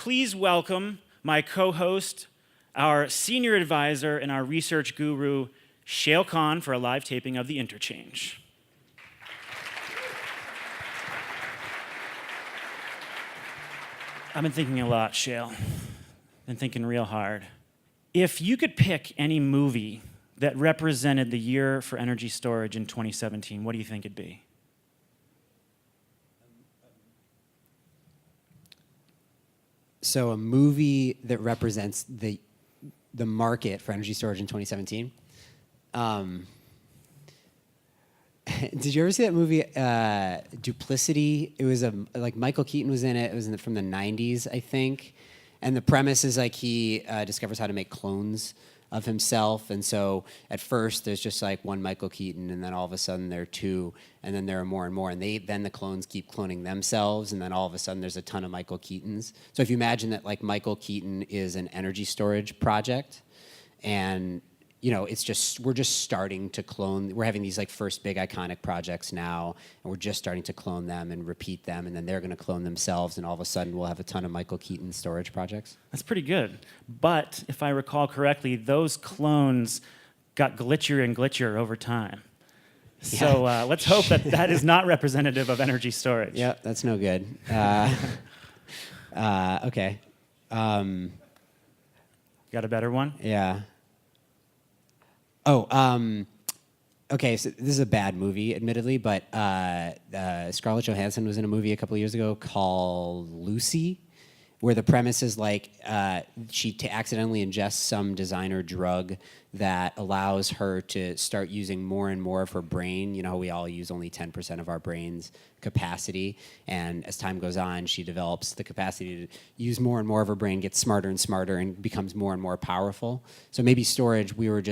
please welcome my co-host, our senior advisor, and our research guru, Shayle Khan, for a live taping of the Interchange. I've been thinking a lot, Shayle. Been thinking real hard. If you could pick any movie that represented the year for energy storage in 2017, what do you think it'd be? So a movie that represents the market for energy storage in 2017. Did you ever see that movie Duplicity? It was like Michael Keaton was in it. It was from the 90s, I think. And the premise is like he discovers how to make clones of himself. And so at first there's just like one Michael Keaton, and then all of a sudden there are two, and then there are more and more. And then the clones keep cloning themselves, and then all of a sudden there's a ton of Michael Keatons. So if you imagine that like Michael Keaton is an energy storage project, and we're just starting to clone. We're having these like first big iconic projects now, and we're just starting to clone them and repeat them, and then they're going to clone themselves, and all of a sudden we'll have a ton of Michael Keaton storage projects. That's pretty good. But if I recall correctly, those clones got glitchier and glitchier over time. So let's hope that is not representative of energy storage. Yeah, that's no good. Okay. Got a better one? Yeah. Okay, so this is a bad movie, admittedly, but Scarlett Johansson was in a movie a couple of years ago called Lucy, where the premise is like she accidentally ingests some designer drug that allows her to start using more and more of her brain. You know how we all use only 10% of our brain's capacity, and as time goes on, she develops the capacity to use more and more of her brain, gets smarter and smarter, and becomes more and more powerful. So maybe storage, we're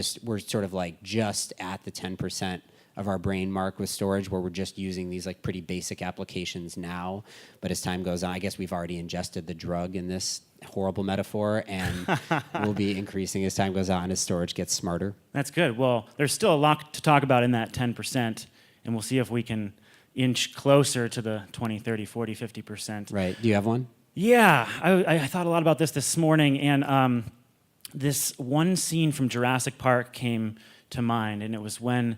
sort of like just at the 10% of our brain mark with storage, where we're just using these like pretty basic applications now. But as time goes on, I guess we've already ingested the drug in this horrible metaphor, and will be increasing as time goes on as storage gets smarter. That's good. Well, there's still a lot to talk about in that 10%, and we'll see if we can inch closer to the 20, 30, 40, 50%. Right. Do you have one? Yeah. I thought a lot about this morning, and this one scene from Jurassic Park came to mind, and it was when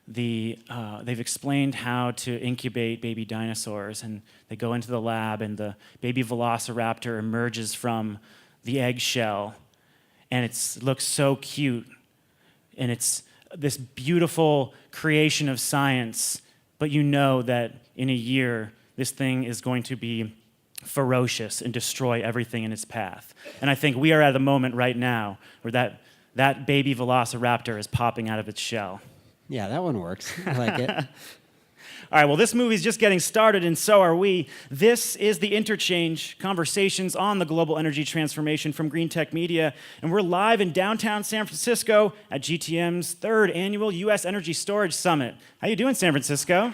they've explained how to incubate baby dinosaurs, and they go into the lab, and the baby velociraptor emerges from the eggshell, and it looks so cute, and it's this beautiful creation of science, but you know that in a year this thing is going to be ferocious and destroy everything in its path. And I think we are at a moment right now where that baby velociraptor is popping out of its shell. Yeah, that one works. I like it. All right, well, this movie's just getting started, and so are we. This is the Interchange, conversations on the global energy transformation from Green Tech Media, and we're live in downtown San Francisco at GTM's third annual U.S. Energy Storage Summit. How you doing, San Francisco?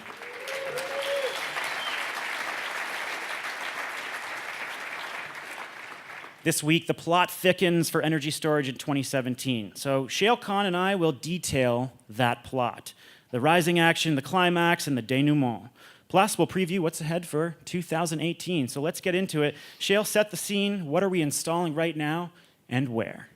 This week, the plot thickens for energy storage in 2017. So Shayle Khan and I will detail that plot, the rising action, the climax, and the denouement. Plus, we'll preview what's ahead for 2018. So let's get into it. Shayle, set the scene. What are we installing right now, and where?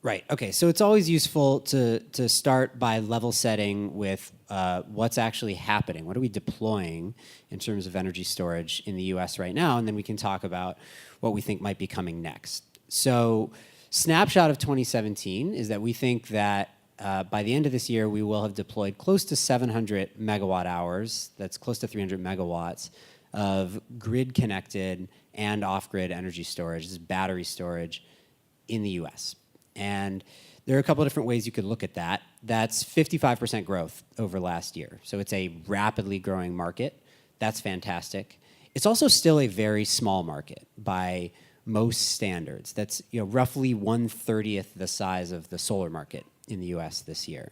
Right. Okay. So it's always useful to start by level setting with what's actually happening. What are we deploying in terms of energy storage in the U.S. right now? And then we can talk about what we think might be coming next. So snapshot of 2017 is that we think that by the end of this year, we will have deployed close to 700 megawatt hours. That's close to 300 megawatts of grid-connected and off-grid energy storage. This is battery storage in the U.S. And there are a couple of different ways you could look at that. That's 55% growth over last year. So it's a rapidly growing market. That's fantastic. It's also still a very small market by most standards. That's roughly 1/30th the size of the solar market in the US this year.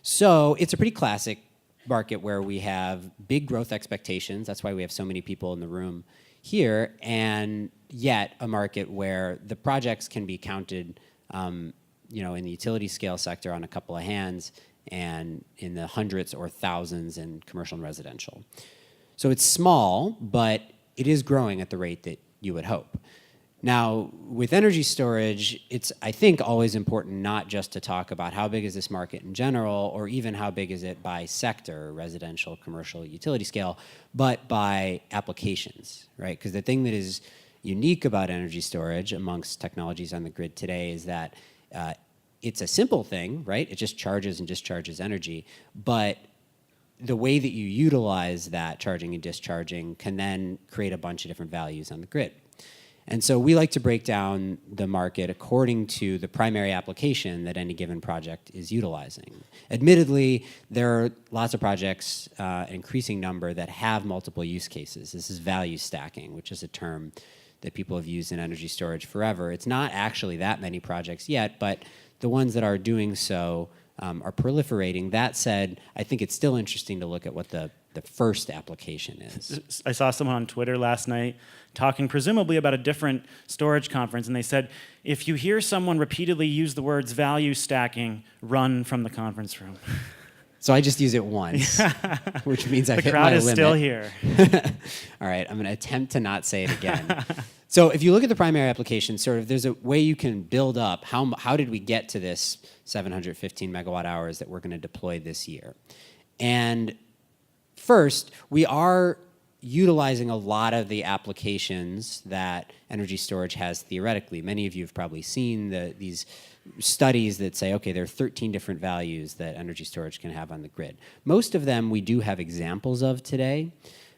So it's a pretty classic market where we have big growth expectations. That's why we have so many people in the room here. And yet a market where the projects can be counted in the utility scale sector on a couple of hands, and in the hundreds or thousands in commercial and residential. So it's small, but it is growing at the rate that you would hope. Now, with energy storage, it's, I think, always important not just to talk about how big is this market in general, or even how big is it by sector, residential, commercial, utility scale, but by applications, right? Because the thing that is unique about energy storage amongst technologies on the grid today is that it's a simple thing, right? It just charges and discharges energy, but the way that you utilize that charging and discharging can then create a bunch of different values on the grid. And so we like to break down the market according to the primary application that any given project is utilizing. Admittedly, there are lots of projects, an increasing number, that have multiple use cases. This is value stacking, which is a term that people have used in energy storage forever. It's not actually that many projects yet, but the ones that are doing so are proliferating. That said, I think it's still interesting to look at what the first application is. I saw someone on Twitter last night talking presumably about a different storage conference, and they said, if you hear someone repeatedly use the words value stacking, run from the conference room. So I just use it once, which means I've hit my limit. The crowd is still here. All right, I'm going to attempt to not say it again. So if you look at the primary application, sort of there's a way you can build up how did we get to this 715 megawatt hours that we're going to deploy this year. And first, we are utilizing a lot of the applications that energy storage has theoretically. Many of you have probably seen these studies that say, okay, there are 13 different values that energy storage can have on the grid. Most of them we do have examples of today,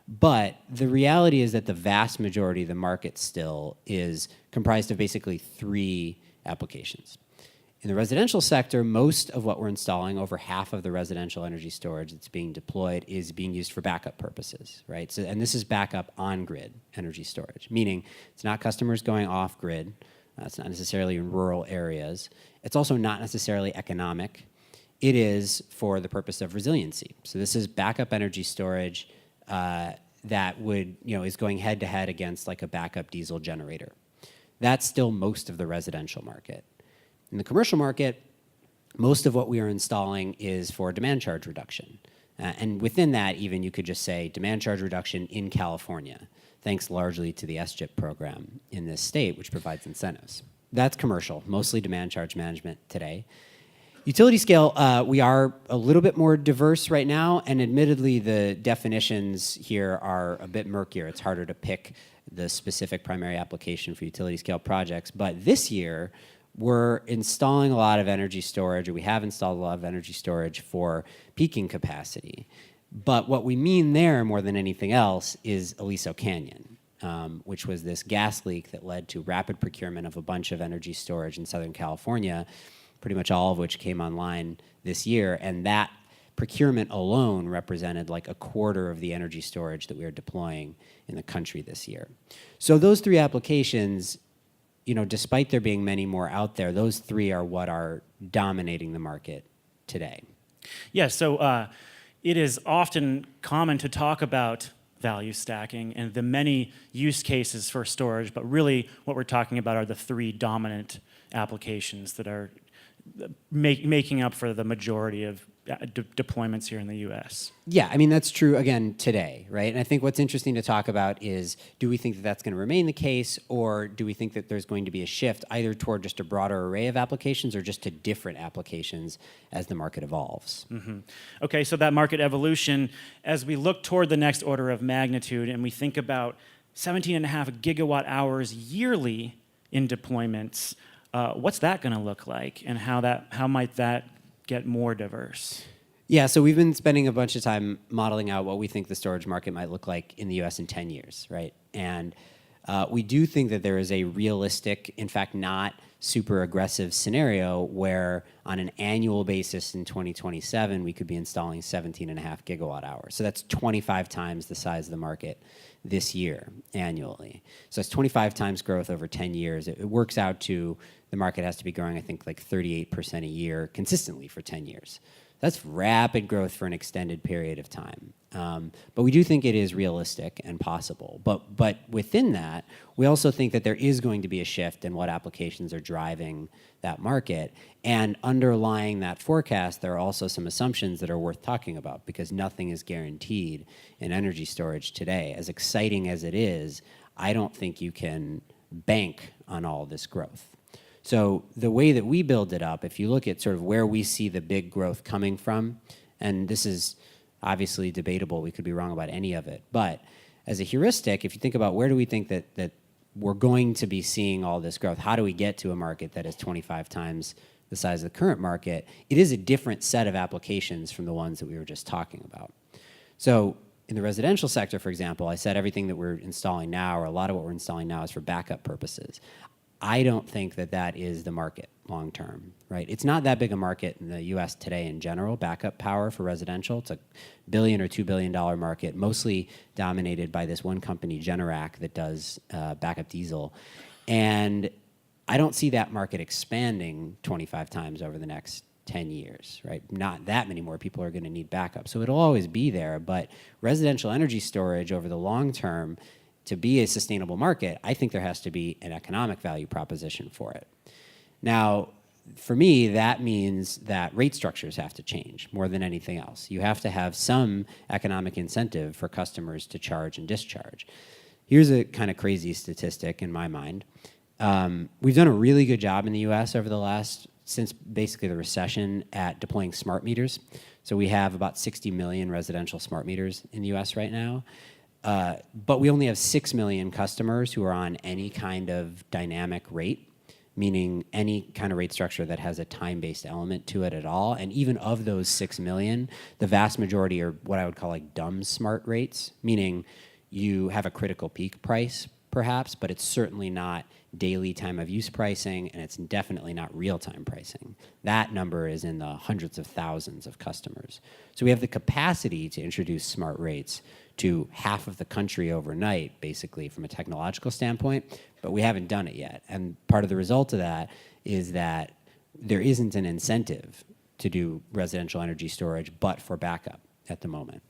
but the reality is that the vast majority of the market still is comprised of basically 3 applications. In the residential sector, most of what we're installing, over half of the residential energy storage that's being deployed, is being used for backup purposes, right? So, and this is backup on-grid energy storage, meaning it's not customers going off-grid. It's not necessarily in rural areas. It's also not necessarily economic. It is for the purpose of resiliency. So this is backup energy storage that would, is going head-to-head against like a backup diesel generator. That's still most of the residential market. In the commercial market, most of what we are installing is for demand charge reduction. And within that, even, you could just say demand charge reduction in California, thanks largely to the SGIP program in this state, which provides incentives. That's commercial, mostly demand charge management today. Utility scale, we are a little bit more diverse right now, and admittedly, the definitions here are a bit murkier. It's harder to pick the specific primary application for utility scale projects. But this year, we're installing a lot of energy storage, or we have installed a lot of energy storage for peaking capacity. But what we mean there, more than anything else, is Aliso Canyon, which was this gas leak that led to rapid procurement of a bunch of energy storage in Southern California, pretty much all of which came online this year. And that procurement alone represented like a quarter of the energy storage that we are deploying in the country this year. So those 3 applications, despite there being many more out there, those 3 are what are dominating the market today. Yeah, so it is often common to talk about value stacking and the many use cases for storage, but really what we're talking about are the 3 dominant applications that are making up for the majority of deployments here in the U.S. Yeah, I mean, that's true, again, today, right? And I think what's interesting to talk about is, do we think that that's going to remain the case, or do we think that there's going to be a shift either toward just a broader array of applications or just to different applications as the market evolves? Mm-hmm. Okay, so that market evolution, as we look toward the next order of magnitude and we think about 17.5 gigawatt hours yearly in deployments, what's that going to look like, and how might that get more diverse? Yeah, so we've been spending a bunch of time modeling out what we think the storage market might look like in the U.S. in 10 years, right? And we do think that there is a realistic, in fact, not super aggressive scenario where on an annual basis in 2027, we could be installing 17.5 gigawatt hours. So that's 25 times the size of the market this year annually. So it's 25 times growth over 10 years. It works out to the market has to be growing, I think, like 38% a year consistently for 10 years. That's rapid growth for an extended period of time. But we do think it is realistic and possible. But within that, we also think that there is going to be a shift in what applications are driving that market. And underlying that forecast, there are also some assumptions that are worth talking about, because nothing is guaranteed in energy storage today. As exciting as it is, I don't think you can bank on all this growth. So the way that we build it up, if you look at sort of where we see the big growth coming from, and this is obviously debatable, we could be wrong about any of it, but as a heuristic, if you think about where do we think that we're going to be seeing all this growth, how do we get to a market that is 25 times the size of the current market, it is a different set of applications from the ones that we were just talking about. So in the residential sector, for example, I said everything that we're installing now, or a lot of what we're installing now, is for backup purposes. I don't think that that is the market long term, right? It's not that big a market in the US today in general, backup power for residential. It's a $1 billion or $2 billion market, mostly dominated by this one company, Generac, that does backup diesel. And I don't see that market expanding 25 times over the next 10 years, right? Not that many more people are going to need backup. So it'll always be there, but residential energy storage over the long term, to be a sustainable market, I think there has to be an economic value proposition for it. Now, for me, that means that rate structures have to change more than anything else. You have to have some economic incentive for customers to charge and discharge. Here's a kind of crazy statistic in my mind. We've done a really good job in the US over the last, since basically the recession, at deploying smart meters. So we have about 60 million residential smart meters in the US right now. But we only have 6 million customers who are on any kind of dynamic rate, meaning any kind of rate structure that has a time-based element to it at all. And even of those 6 million, the vast majority are what I would call like dumb smart rates, meaning you have a critical peak price, perhaps, but it's certainly not daily time of use pricing, and it's definitely not real-time pricing. That number is in the hundreds of thousands of customers. So we have the capacity to introduce smart rates to half of the country overnight, basically, from a technological standpoint, but we haven't done it yet. And part of the result of that is that there isn't an incentive to do residential energy storage but for backup at the moment.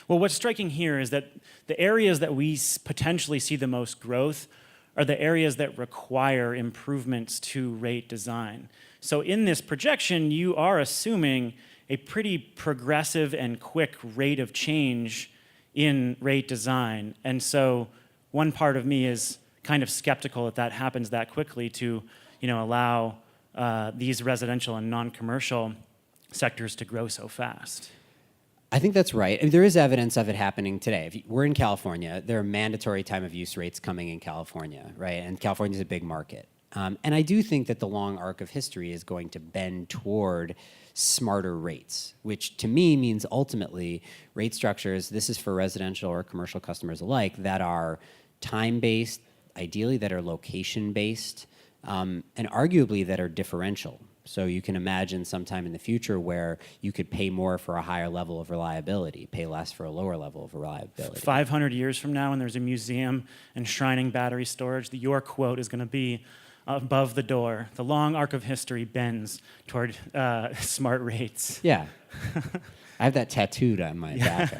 Well, what's striking here is that the areas that we potentially see the most growth are the areas that require improvements to rate design. So in this projection, you are assuming a pretty progressive and quick rate of change in rate design. And so one part of me is kind of skeptical that happens that quickly to, allow these residential and non-commercial sectors to grow so fast. I think that's right. I mean, there is evidence of it happening today. We're in California. There are mandatory time of use rates coming in California, right? And California is a big market. And I do think that the long arc of history is going to bend toward smarter rates, which to me means ultimately rate structures, this is for residential or commercial customers alike, that are time-based, ideally that are location-based, and arguably that are differential. So you can imagine sometime in the future where you could pay more for a higher level of reliability, pay less for a lower level of reliability. 500 years from now, when there's a museum enshrining battery storage, your quote is going to be above the door. The long arc of history bends toward smart rates. Yeah. I have that tattooed on my back,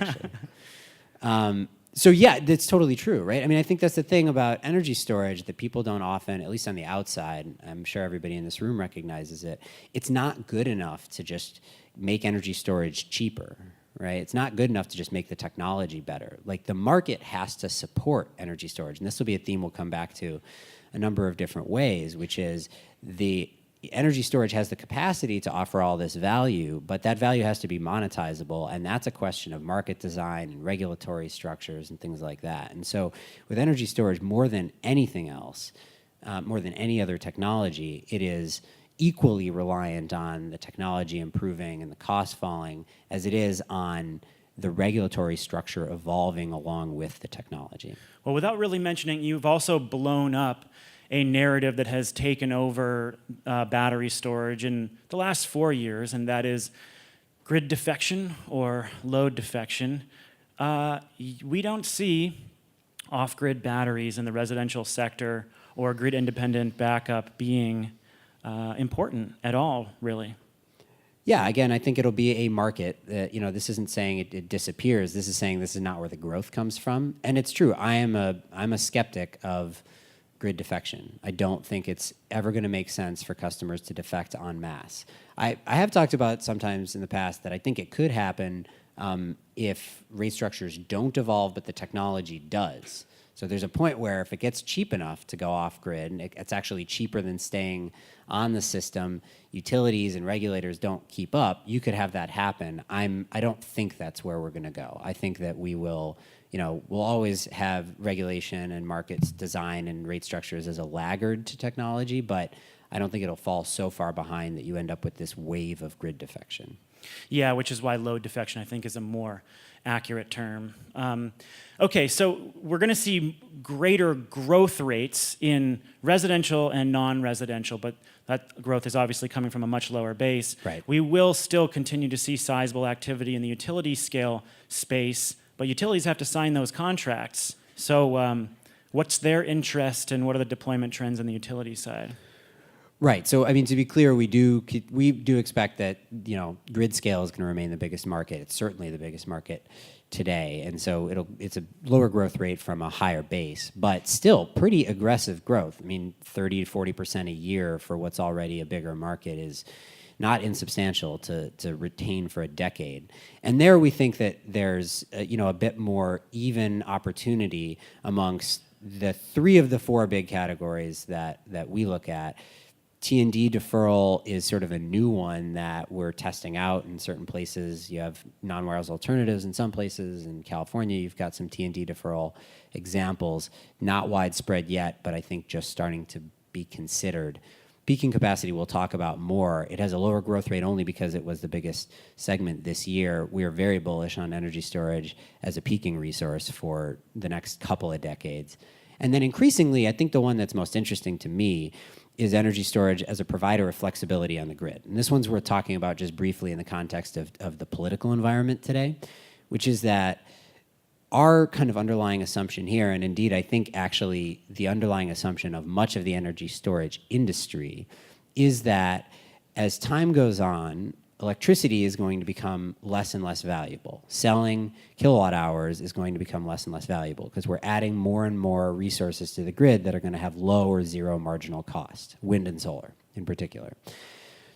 actually. So yeah, that's totally true, right? I mean, I think that's the thing about energy storage that people don't often, at least on the outside, I'm sure everybody in this room recognizes it, it's not good enough to just make energy storage cheaper, right? It's not good enough to just make the technology better. Like, the market has to support energy storage, and this will be a theme we'll come back to a number of different ways, which is the energy storage has the capacity to offer all this value, but that value has to be monetizable, and that's a question of market design and regulatory structures and things like that. And so with energy storage, more than anything else, more than any other technology, it is equally reliant on the technology improving and the cost falling as it is on the regulatory structure evolving along with the technology. Well, without really mentioning, you've also blown up a narrative that has taken over battery storage in the last 4 years, and that is grid defection or load defection. We don't see off-grid batteries in the residential sector or grid-independent backup being important at all, really. Yeah, again, I think it'll be a market that, this isn't saying it disappears. This is saying this is not where the growth comes from. And it's true. I'm a skeptic of grid defection. I don't think it's ever going to make sense for customers to defect en masse. I have talked about sometimes in the past that I think it could happen if rate structures don't evolve, but the technology does. So there's a point where if it gets cheap enough to go off grid, and it's actually cheaper than staying on the system, utilities and regulators don't keep up, you could have that happen. I don't think that's where we're going to go. I think that we will, we'll always have regulation and markets design and rate structures as a laggard to technology, but I don't think it'll fall so far behind that you end up with this wave of grid defection. Yeah, which is why load defection, I think, is a more accurate term. Okay, so we're going to see greater growth rates in residential and non-residential, but that growth is obviously coming from a much lower base. Right. We will still continue to see sizable activity in the utility scale space, but utilities have to sign those contracts. So what's their interest and what are the deployment trends on the utility side? Right. So, I mean, to be clear, we do expect that, grid scale is going to remain the biggest market. It's certainly the biggest market today. And so it's a lower growth rate from a higher base, but still pretty aggressive growth. I mean, 30 to 40% a year for what's already a bigger market is not insubstantial to retain for a decade. And there we think that there's, a bit more even opportunity amongst the 3 of the 4 big categories that we look at. T&D deferral is sort of a new one that we're testing out in certain places. You have non-wireless alternatives in some places. In California, you've got some T&D deferral examples. Not widespread yet, but I think just starting to be considered. Peaking capacity we'll talk about more. It has a lower growth rate only because it was the biggest segment this year. We are very bullish on energy storage as a peaking resource for the next couple of decades. And then increasingly, I think the one that's most interesting to me is energy storage as a provider of flexibility on the grid. And this one's worth talking about just briefly in the context of the political environment today, which is that our kind of underlying assumption here, and indeed I think actually the underlying assumption of much of the energy storage industry, is that as time goes on, electricity is going to become less and less valuable. Selling kilowatt hours is going to become less and less valuable because we're adding more and more resources to the grid that are going to have low or zero marginal cost, wind and solar in particular.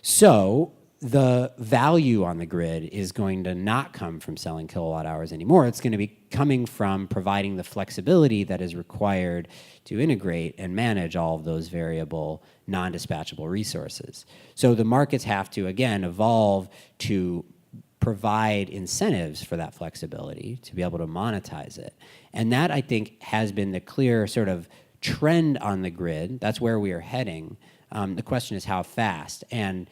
So the value on the grid is going to not come from selling kilowatt hours anymore. It's going to be coming from providing the flexibility that is required to integrate and manage all of those variable, non-dispatchable resources. So the markets have to, again, evolve to provide incentives for that flexibility to be able to monetize it. And that, I think, has been the clear sort of trend on the grid. That's where we are heading. The question is how fast. And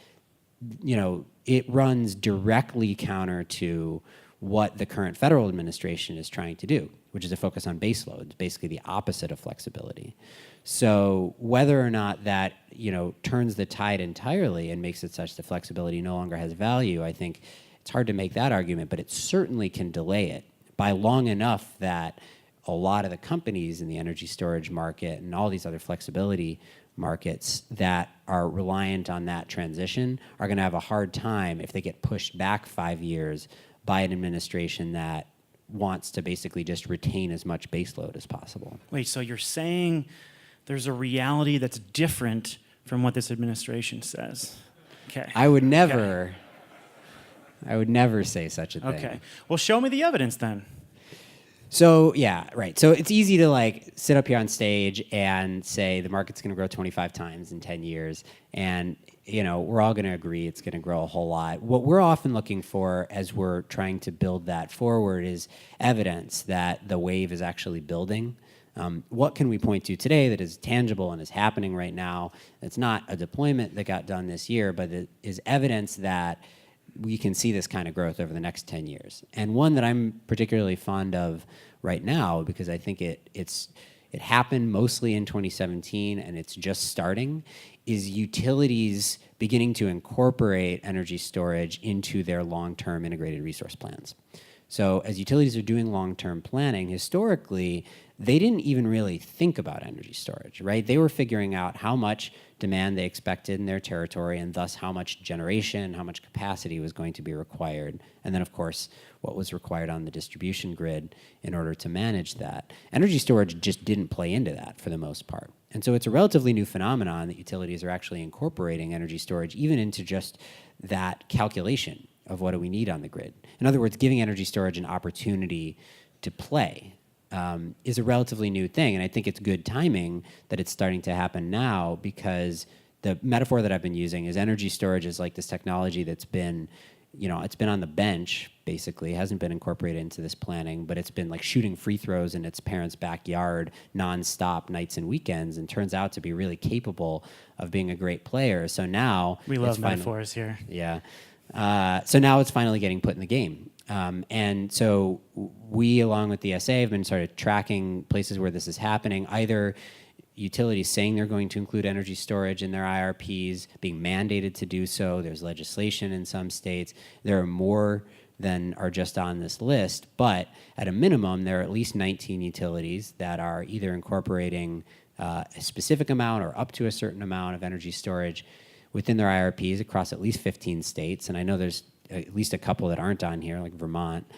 it runs directly counter to what the current federal administration is trying to do, which is a focus on baseload. It's basically the opposite of flexibility. So whether or not that, turns the tide entirely and makes it such that flexibility no longer has value, I think it's hard to make that argument, but it certainly can delay it by long enough that a lot of the companies in the energy storage market and all these other flexibility markets that are reliant on that transition are going to have a hard time if they get pushed back 5 years by an administration that wants to basically just retain as much baseload as possible. Wait, so you're saying there's a reality that's different from what this administration says? Okay. I would never say such a thing. Okay. Well, show me the evidence then. So, yeah, right. So it's easy to sit up here on stage and say the market's going to grow 25 times in 10 years. And, we're all going to agree it's going to grow a whole lot. What we're often looking for as we're trying to build that forward is evidence that the wave is actually building. What can we point to today that is tangible and is happening right now? It's not a deployment that got done this year, but it is evidence that we can see this kind of growth over the next 10 years. And one that I'm particularly fond of right now, because I think it happened mostly in 2017 and it's just starting, is utilities beginning to incorporate energy storage into their long-term integrated resource plans. So as utilities are doing long-term planning, historically, they didn't even really think about energy storage, right? They were figuring out how much demand they expected in their territory and thus how much generation, how much capacity was going to be required. And then, of course, what was required on the distribution grid in order to manage that. Energy storage just didn't play into that for the most part. And so it's a relatively new phenomenon that utilities are actually incorporating energy storage even into just that calculation of what do we need on the grid. In other words, giving energy storage an opportunity to play. is a relatively new thing. And I think it's good timing that it's starting to happen now, because the metaphor that I've been using is energy storage is like this technology that's been, it's been on the bench, basically. It hasn't been incorporated into this planning, but it's been like shooting free throws in its parents' backyard nonstop, nights and weekends, and turns out to be really capable of being a great player. So now We love metaphors here. Yeah. So now it's finally getting put in the game. And so we, along with the SA, have been sort of tracking places where this is happening, either utilities saying they're going to include energy storage in their IRPs, being mandated to do so. There's legislation in some states. There are more than are just on this list, but at a minimum, there are at least 19 utilities that are either incorporating a specific amount or up to a certain amount of energy storage within their IRPs across at least 15 states. And I know there's at least a couple that aren't on here, like Vermont.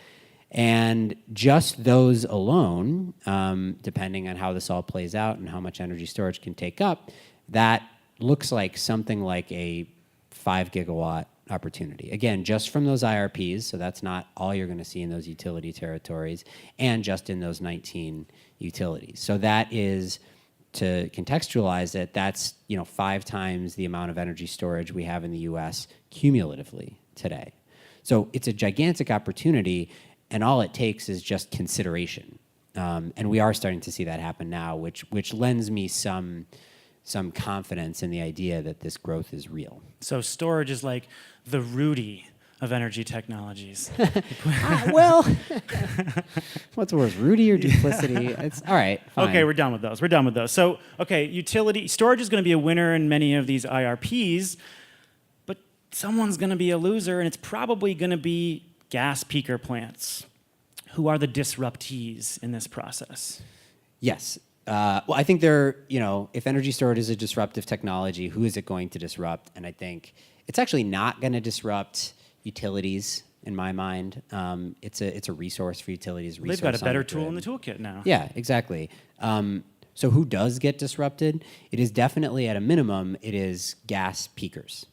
And just those alone, depending on how this all plays out and how much energy storage can take up, that looks like something like a 5 gigawatt opportunity. Again, just from those IRPs, so that's not all you're going to see in those utility territories, and just in those 19 utilities. So that is, to contextualize it, that's 5 times the amount of energy storage we have in the U.S. cumulatively today. So it's a gigantic opportunity, and all it takes is just consideration. And we are starting to see that happen now, which lends me some confidence in the idea that this growth is real. So storage is like the Rudy of energy technologies. Well, what's worse, Rudy or duplicity? It's all right. Fine. Okay, we're done with those. So, okay, utility storage is going to be a winner in many of these IRPs, but someone's going to be a loser, and it's probably going to be gas peaker plants. Who are the disruptees in this process? Yes. Well, I think if energy storage is a disruptive technology, who is it going to disrupt? And I think it's actually not going to disrupt utilities, in my mind. It's a resource for utilities. They've got a better tool in the toolkit now. Yeah, exactly. So who does get disrupted? It is definitely, at a minimum, it is gas peakers.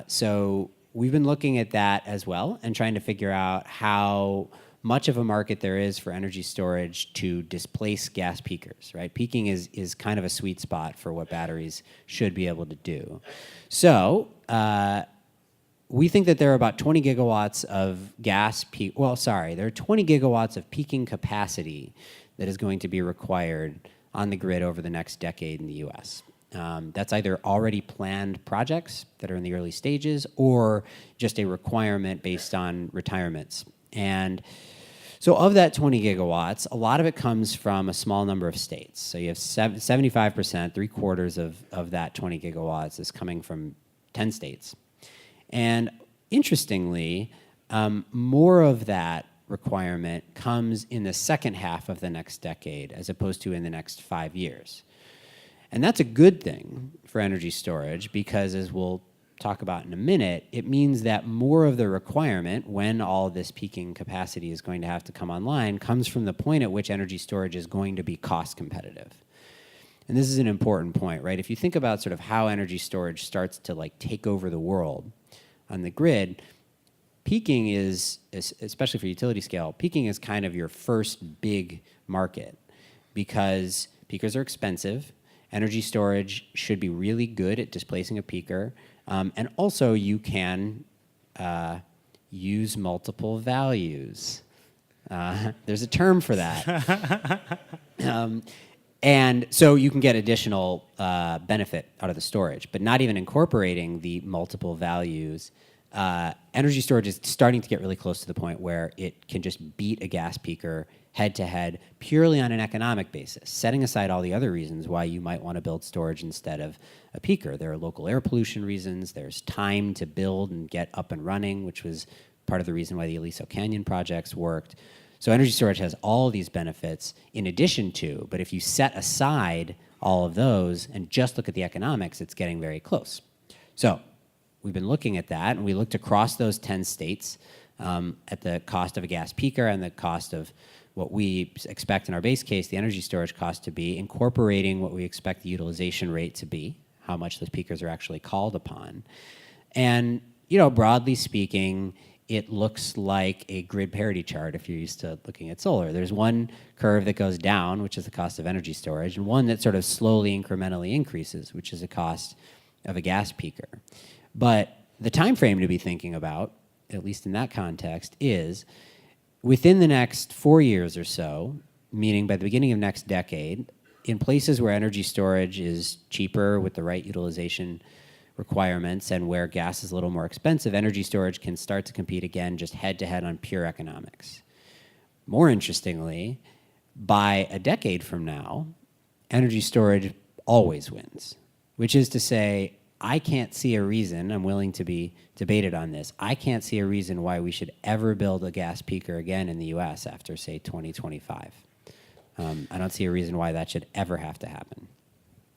So we've been looking at that as well and trying to figure out how much of a market there is for energy storage to displace gas peakers, right? Peaking is kind of a sweet spot for what batteries should be able to do. So we think that there are about 20 gigawatts of there are 20 gigawatts of peaking capacity that is going to be required on the grid over the next decade in the U.S. That's either already planned projects that are in the early stages or just a requirement based on retirements. And so of that 20 gigawatts, a lot of it comes from a small number of states. So you have 75%, 3/4 of that 20 gigawatts is coming from 10 states. And interestingly, more of that requirement comes in the second half of the next decade as opposed to in the next 5 years. And that's a good thing for energy storage because, as we'll talk about in a minute, it means that more of the requirement, when all this peaking capacity is going to have to come online, comes from the point at which energy storage is going to be cost competitive. And this is an important point, right? If you think about sort of how energy storage starts to take over the world on the grid, peaking is, especially for utility scale, peaking is kind of your first big market because peakers are expensive. Energy storage should be really good at displacing a peaker. And also, you can use multiple values. There's a term for that. And so you can get additional benefit out of the storage. But not even incorporating the multiple values, energy storage is starting to get really close to the point where it can just beat a gas peaker head-to-head purely on an economic basis, setting aside all the other reasons why you might want to build storage instead of a peaker. There are local air pollution reasons. There's time to build and get up and running, which was part of the reason why the Aliso Canyon projects worked. So energy storage has all these benefits in addition to, but if you set aside all of those and just look at the economics, it's getting very close. So we've been looking at that, and we looked across those 10 states at the cost of a gas peaker and the cost of what we expect in our base case, the energy storage cost to be, incorporating what we expect the utilization rate to be, how much those peakers are actually called upon. And, broadly speaking, it looks like a grid parity chart if you're used to looking at solar. There's one curve that goes down, which is the cost of energy storage, and one that sort of slowly incrementally increases, which is the cost of a gas peaker. But the time frame to be thinking about, at least in that context, is within the next 4 years or so, meaning by the beginning of next decade, in places where energy storage is cheaper with the right utilization requirements and where gas is a little more expensive, energy storage can start to compete again just head-to-head on pure economics. More interestingly, by a decade from now, energy storage always wins, which is to say, I can't see a reason, I'm willing to be debated on this, I can't see a reason why we should ever build a gas peaker again in the US after, say, 2025. I don't see a reason why that should ever have to happen.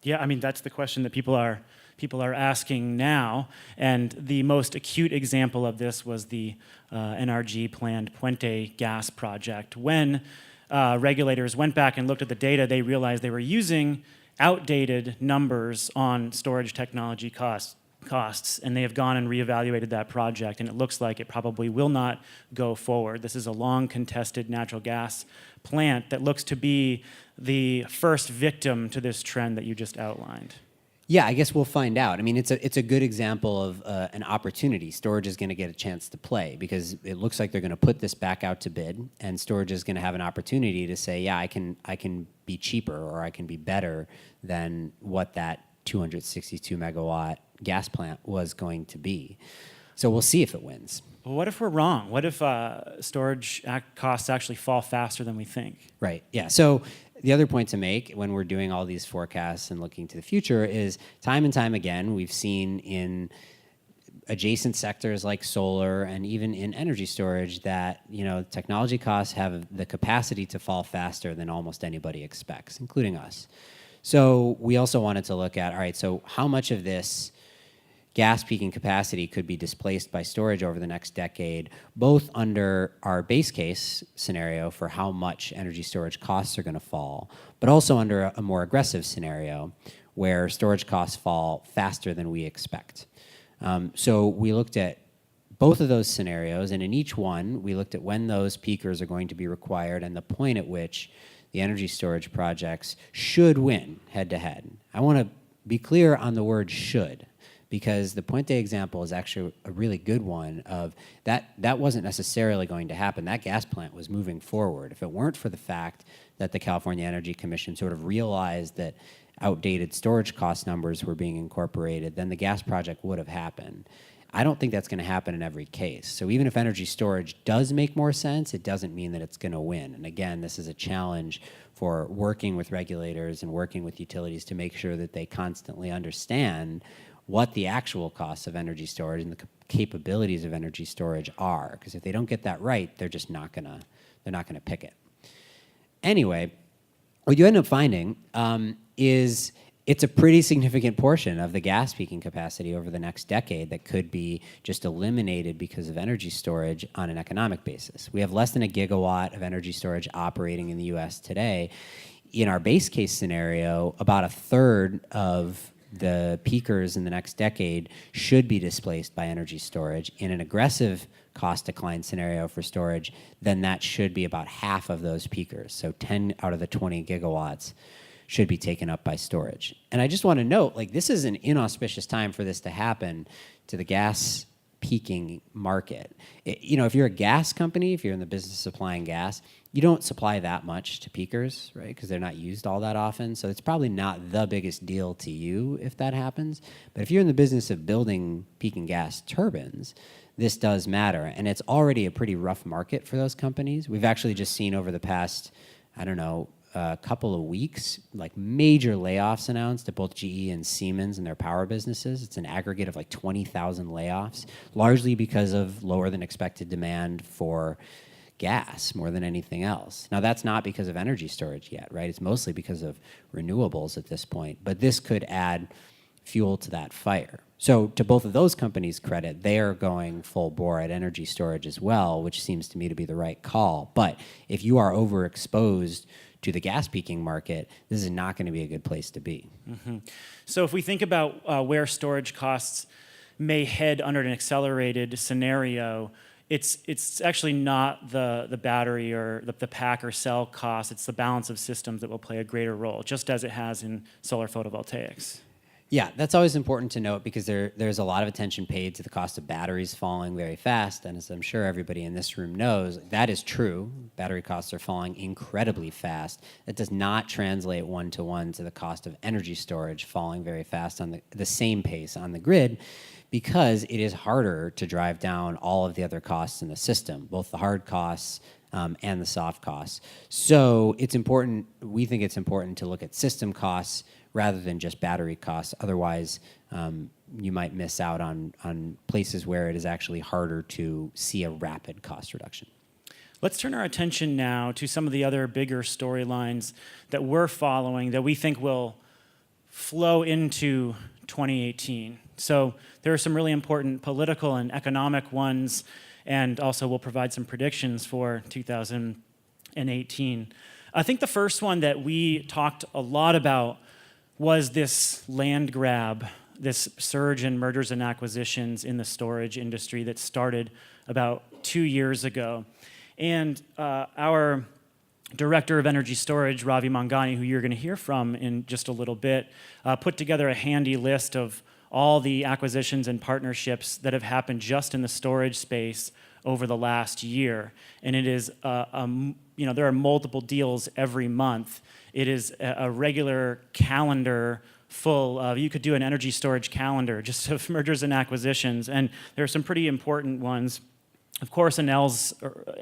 Yeah, I mean, that's the question that people are asking now. And the most acute example of this was the NRG planned Puente gas project. When regulators went back and looked at the data, they realized they were using outdated numbers on storage technology costs, and they have gone and reevaluated that project, and it looks like it probably will not go forward. This is a long contested natural gas plant that looks to be the first victim to this trend that you just outlined. Yeah, I guess we'll find out. I mean, it's a good example of an opportunity. Storage is going to get a chance to play because it looks like they're going to put this back out to bid, and storage is going to have an opportunity to say, yeah, I can be cheaper or I can be better than what that 262 megawatt gas plant was going to be. So we'll see if it wins. Well, what if we're wrong? What if storage costs actually fall faster than we think? Right, yeah. So the other point to make when we're doing all these forecasts and looking to the future is time and time again, we've seen in adjacent sectors like solar and even in energy storage that, you know, technology costs have the capacity to fall faster than almost anybody expects, including us. So we also wanted to look at, all right, so how much of this gas peaking capacity could be displaced by storage over the next decade, both under our base case scenario for how much energy storage costs are going to fall, but also under a more aggressive scenario where storage costs fall faster than we expect. So we looked at both of those scenarios, and in each one, we looked at when those peakers are going to be required and the point at which the energy storage projects should win head-to-head. I want to be clear on the word should, because the Puente example is actually a really good one of that wasn't necessarily going to happen. That gas plant was moving forward. If it weren't for the fact that the California Energy Commission sort of realized that outdated storage cost numbers were being incorporated, then the gas project would have happened. I don't think that's going to happen in every case. So even if energy storage does make more sense, it doesn't mean that it's going to win. And again, this is a challenge for working with regulators and working with utilities to make sure that they constantly understand what the actual costs of energy storage and the capabilities of energy storage are. Because if they don't get that right, they're just not gonna pick it. Anyway, what you end up finding is it's a pretty significant portion of the gas peaking capacity over the next decade that could be just eliminated because of energy storage on an economic basis. We have less than a gigawatt of energy storage operating in the US today. In our base case scenario, about a third of the peakers in the next decade should be displaced by energy storage. In an aggressive cost decline scenario for storage, then that should be about half of those peakers. So 10 out of the 20 gigawatts should be taken up by storage. And I just want to note, like, this is an inauspicious time for this to happen to the gas peaking market. You know, if you're a gas company, if you're in the business of supplying gas, you don't supply that much to peakers, right? Because they're not used all that often. So it's probably not the biggest deal to you if that happens. But if you're in the business of building peaking gas turbines, this does matter. And it's already a pretty rough market for those companies. We've actually just seen over the past, I don't know, a couple of weeks, like major layoffs announced at both GE and Siemens in their power businesses. It's an aggregate of like 20,000 layoffs, largely because of lower than expected demand for gas more than anything else. Now, that's not because of energy storage yet, right? It's mostly because of renewables at this point. But this could add fuel to that fire. So to both of those companies' credit, they are going full bore at energy storage as well, which seems to me to be the right call. But if you are overexposed to the gas peaking market, this is not going to be a good place to be. Mm-hmm. So if we think about where storage costs may head under an accelerated scenario, it's actually not the battery or the pack or cell cost. It's the balance of systems that will play a greater role, just as it has in solar photovoltaics. Yeah, that's always important to note because there's a lot of attention paid to the cost of batteries falling very fast. And as I'm sure everybody in this room knows, that is true. Battery costs are falling incredibly fast. That does not translate one-to-one to the cost of energy storage falling very fast on the same pace on the grid, because it is harder to drive down all of the other costs in the system, both the hard costs and the soft costs. So it's important, we think it's important to look at system costs rather than just battery costs. Otherwise, you might miss out on places where it is actually harder to see a rapid cost reduction. Let's turn our attention now to some of the other bigger storylines that we're following that we think will flow into 2018. So there are some really important political and economic ones, and also we'll provide some predictions for 2018. I think the first one that we talked a lot about was this land grab, this surge in mergers and acquisitions in the storage industry that started about 2 years ago. And our Director of Energy Storage, Ravi Mangani, who you're going to hear from in just a little bit, put together a handy list of all the acquisitions and partnerships that have happened just in the storage space over the last year. And it is, there are multiple deals every month. It is a regular calendar full of, you could do an energy storage calendar just of mergers and acquisitions. And there are some pretty important ones. Of course, Enel's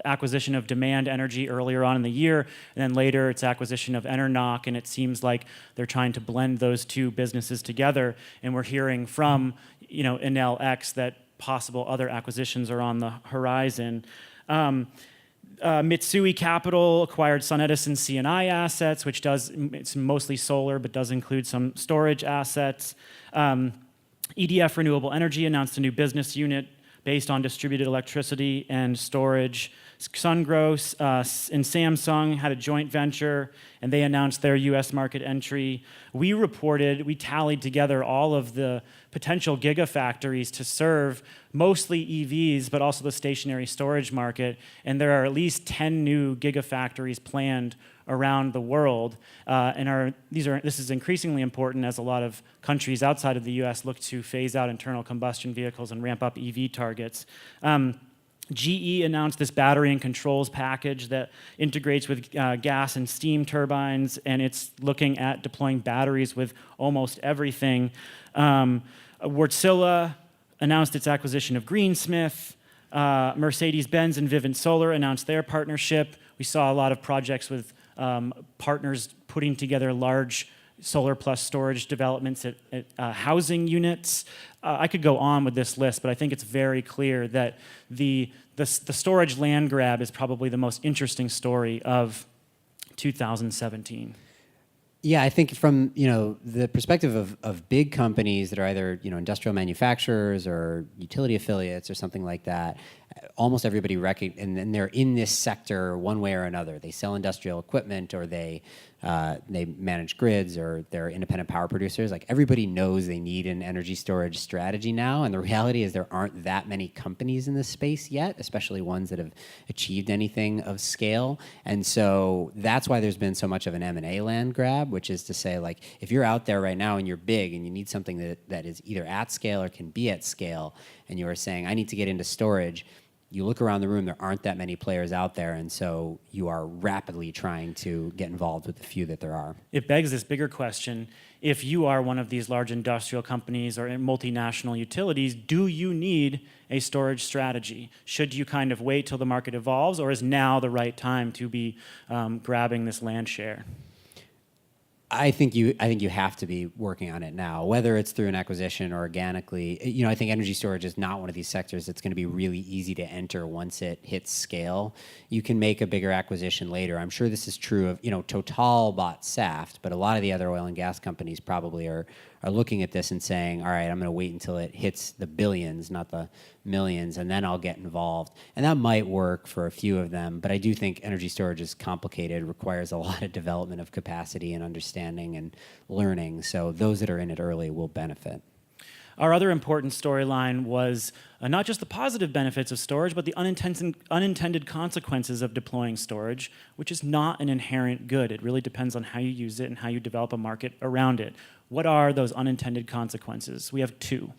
acquisition of Demand Energy earlier on in the year, and then later its acquisition of Enernoc, and it seems like they're trying to blend those two businesses together. And we're hearing from, Enel X that possible other acquisitions are on the horizon. Mitsui Capital acquired SunEdison C&I assets, it's mostly solar, but does include some storage assets. EDF Renewable Energy announced a new business unit based on distributed electricity and storage. Sungrow and Samsung had a joint venture, and they announced their U.S. market entry. We tallied together all of the potential gigafactories to serve mostly EVs, but also the stationary storage market, and there are at least 10 new gigafactories planned around the world. This is increasingly important as a lot of countries outside of the U.S. look to phase out internal combustion vehicles and ramp up EV targets. GE announced this battery and controls package that integrates with gas and steam turbines, and it's looking at deploying batteries with almost everything. Wärtsilä announced its acquisition of Greensmith. Mercedes-Benz and Vivint Solar announced their partnership. We saw a lot of projects with partners putting together large solar plus storage developments at housing units. I could go on with this list, but I think it's very clear that the storage land grab is probably the most interesting story of 2017. Yeah, I think from the perspective of big companies that are either industrial manufacturers or utility affiliates or something like that, almost everybody and they're in this sector one way or another. They sell industrial equipment, or they manage grids, or they're independent power producers. Like, everybody knows they need an energy storage strategy now, and the reality is there aren't that many companies in this space yet, especially ones that have achieved anything of scale. And so that's why there's been so much of an M&A land grab, which is to say, like, if you're out there right now and you're big and you need something that is either at scale or can be at scale, and you are saying, I need to get into storage, you look around the room, there aren't that many players out there, and so you are rapidly trying to get involved with the few that there are. It begs this bigger question. If you are one of these large industrial companies or multinational utilities, do you need a storage strategy? Should you kind of wait till the market evolves, or is now the right time to be grabbing this land share? I think you have to be working on it now, whether it's through an acquisition or organically. I think energy storage is not one of these sectors that's going to be really easy to enter once it hits scale. You can make a bigger acquisition later. I'm sure this is true of, Total bought Saft, but a lot of the other oil and gas companies probably are looking at this and saying, all right, I'm going to wait until it hits the billions, not the millions, and then I'll get involved. And that might work for a few of them, but I do think energy storage is complicated, requires a lot of development of capacity and understanding and learning. So those that are in it early will benefit. Our other important storyline was not just the positive benefits of storage, but the unintended consequences of deploying storage, which is not an inherent good. It really depends on how you use it and how you develop a market around it. What are those unintended consequences? We have two.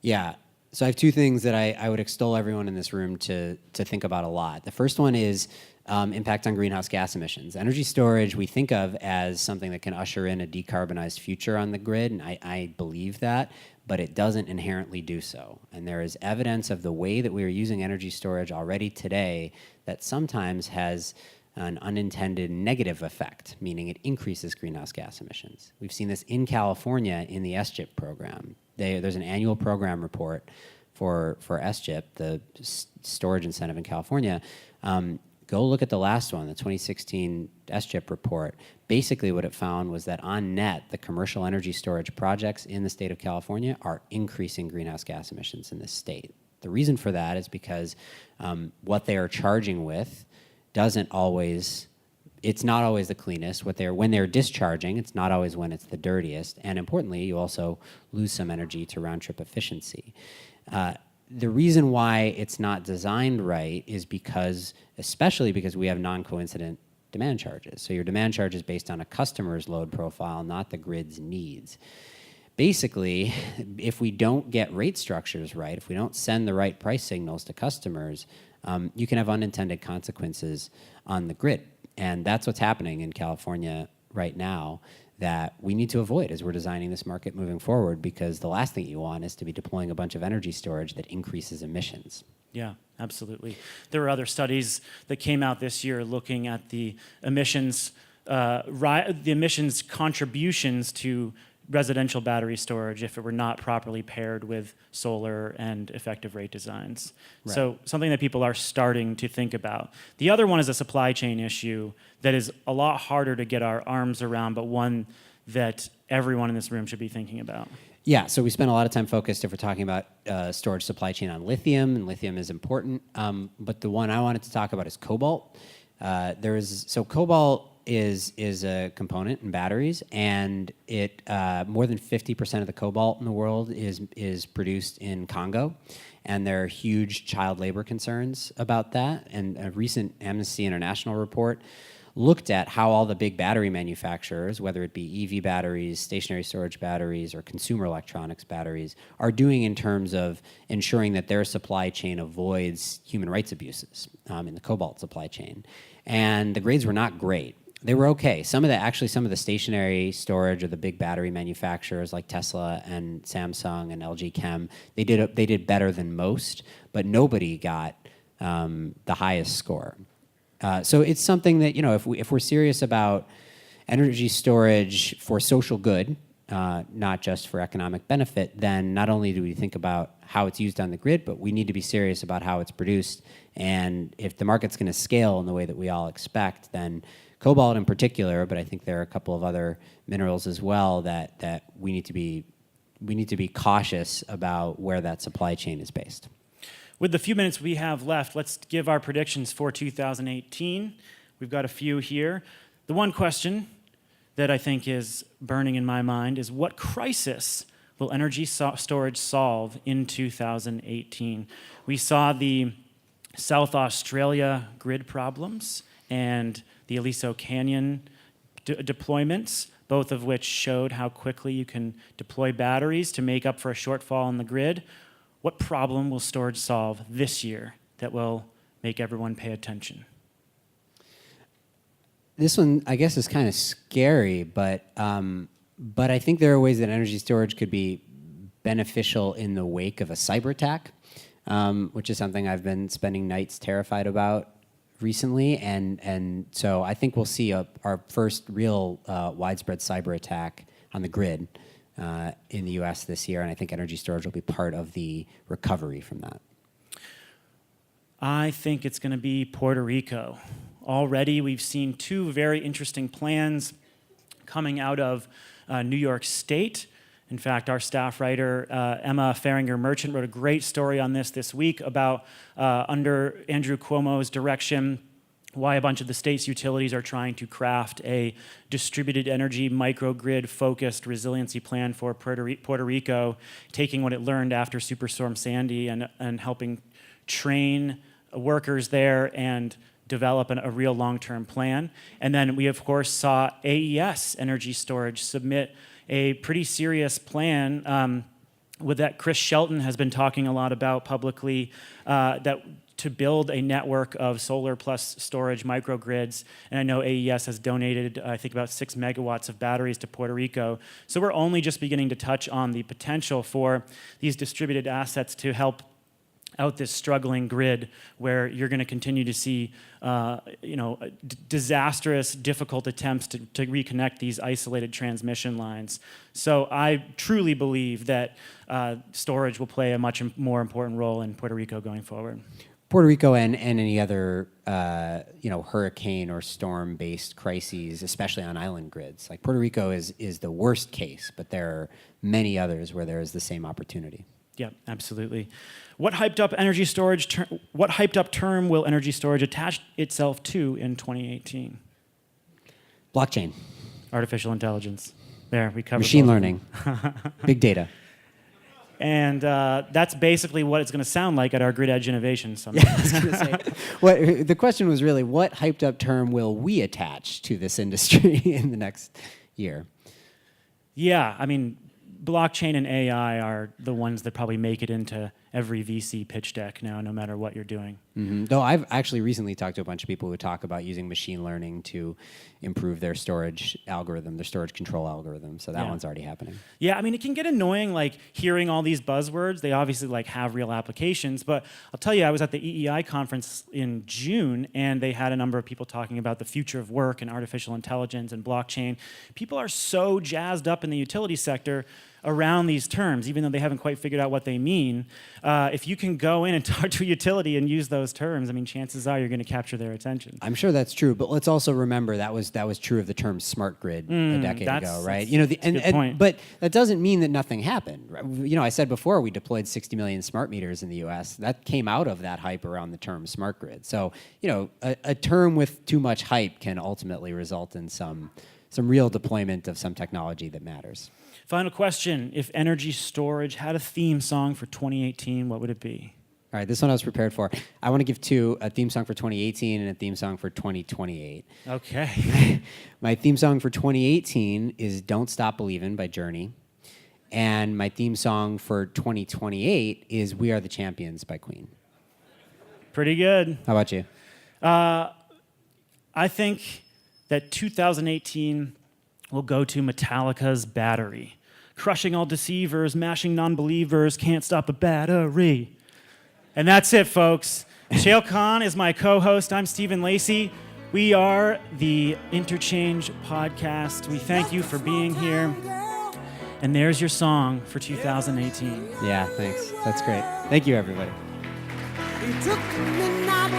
Yeah. So I have two things that I would extol everyone in this room to think about a lot. The first one is impact on greenhouse gas emissions. Energy storage we think of as something that can usher in a decarbonized future on the grid, and I believe that, but it doesn't inherently do so. And there is evidence of the way that we are using energy storage already today that sometimes has an unintended negative effect, meaning it increases greenhouse gas emissions. We've seen this in California in the SGIP program. There's an annual program report for SGIP, the storage incentive in California. Go look at the last one, the 2016 SGIP report. Basically what it found was that on net, the commercial energy storage projects in the state of California are increasing greenhouse gas emissions in this state. The reason for that is because what they are charging with it's not always the cleanest. When they're discharging, it's not always when it's the dirtiest. And importantly, you also lose some energy to round-trip efficiency. The reason why it's not designed right is especially because we have non-coincident demand charges. So your demand charge is based on a customer's load profile, not the grid's needs. Basically, if we don't get rate structures right, if we don't send the right price signals to customers, you can have unintended consequences on the grid. And that's what's happening in California right now that we need to avoid as we're designing this market moving forward, because the last thing you want is to be deploying a bunch of energy storage that increases emissions. Yeah, absolutely. There were other studies that came out this year looking at the emissions contributions to residential battery storage if it were not properly paired with solar and effective rate designs. Right. So something that people are starting to think about. The other one is a supply chain issue that is a lot harder to get our arms around, but one that everyone in this room should be thinking about. Yeah, so we spent a lot of time focused, if we're talking about storage supply chain, on lithium, and lithium is important. But the one I wanted to talk about is cobalt. Cobalt is a component in batteries, and it more than 50% of the cobalt in the world is produced in Congo, and there are huge child labor concerns about that. And a recent Amnesty International report looked at how all the big battery manufacturers, whether it be EV batteries, stationary storage batteries, or consumer electronics batteries, are doing in terms of ensuring that their supply chain avoids human rights abuses in the cobalt supply chain. And the grades were not great. They were okay. Some of the stationary storage or the big battery manufacturers like Tesla and Samsung and LG Chem, they did better than most, but nobody got the highest score. So it's something that, if we're serious about energy storage for social good, not just for economic benefit, then not only do we think about how it's used on the grid, but we need to be serious about how it's produced. And if the market's going to scale in the way that we all expect, then cobalt in particular, but I think there are a couple of other minerals as well that we need to be cautious about where that supply chain is based. With the few minutes we have left, let's give our predictions for 2018. We've got a few here. The one question that I think is burning in my mind is, what crisis will energy storage solve in 2018? We saw the South Australia grid problems and the Aliso Canyon deployments, both of which showed how quickly you can deploy batteries to make up for a shortfall in the grid. What problem will storage solve this year that will make everyone pay attention? This one, I guess, is kind of scary, but I think there are ways that energy storage could be beneficial in the wake of a cyber attack, which is something I've been spending nights terrified about recently, and so I think we'll see our first real widespread cyber attack on the grid in the U.S. this year, and I think energy storage will be part of the recovery from that. I think it's going to be Puerto Rico. Already, we've seen two very interesting plans coming out of New York State. In fact, our staff writer, Emma Farringer-Merchant, wrote a great story on this week about, under Andrew Cuomo's direction, why a bunch of the state's utilities are trying to craft a distributed energy microgrid-focused resiliency plan for Puerto Rico, taking what it learned after Superstorm Sandy and helping train workers there and develop a real long-term plan. And then we, of course, saw AES Energy Storage submit a pretty serious plan with that Chris Shelton has been talking a lot about publicly, that to build a network of solar plus storage microgrids. And I know AES has donated, I think, about 6 megawatts of batteries to Puerto Rico. So we're only just beginning to touch on the potential for these distributed assets to help out this struggling grid where you're going to continue to see disastrous, difficult attempts to reconnect these isolated transmission lines. So I truly believe that storage will play a much more important role in Puerto Rico going forward. Puerto Rico and any other hurricane or storm-based crises, especially on island grids. Like Puerto Rico is the worst case, but there are many others where there is the same opportunity. Yeah, absolutely. What hyped up term will energy storage attach itself to in 2018? Blockchain. Artificial intelligence. There, we covered machine both. learning. Big data. And that's basically what it's going to sound like at our Grid Edge Innovation Summit. Yeah, I was going to say. The question was really, what hyped up term will we attach to this industry in the next year? Yeah, I mean, blockchain and AI are the ones that probably make it into every VC pitch deck now, no matter what you're doing. Mm-hmm. Though I've actually recently talked to a bunch of people who talk about using machine learning to improve their storage algorithm, their storage control algorithm. So that one's already happening. Yeah, I mean, it can get annoying, like, hearing all these buzzwords. They obviously, like, have real applications. But I'll tell you, I was at the EEI conference in June, and they had a number of people talking about the future of work and artificial intelligence and blockchain. People are so jazzed up in the utility sector around these terms, even though they haven't quite figured out what they mean. If you can go in and talk to a utility and use those terms, I mean, chances are you're going to capture their attention. I'm sure that's true, but let's also remember that was true of the term smart grid a decade ago, right? That's a good point. But that doesn't mean that nothing happened. Right? I said before we deployed 60 million smart meters in the U.S. That came out of that hype around the term smart grid. So, a term with too much hype can ultimately result in some real deployment of some technology that matters. Final question. If energy storage had a theme song for 2018, what would it be? All right, this one I was prepared for. I want to give two, a theme song for 2018 and a theme song for 2028. Okay. My theme song for 2018 is Don't Stop Believin' by Journey. And my theme song for 2028 is We Are the Champions by Queen. Pretty good. How about you? I think that 2018 will go to Metallica's Battery. Crushing all deceivers, mashing non-believers, can't stop a battery. And that's it, folks. Shail Khan is my co-host. I'm Stephen Lacey. We are the Interchange podcast. We thank you for being here. And there's your song for 2018. Yeah, thanks. That's great. Thank you, everybody. He took the midnight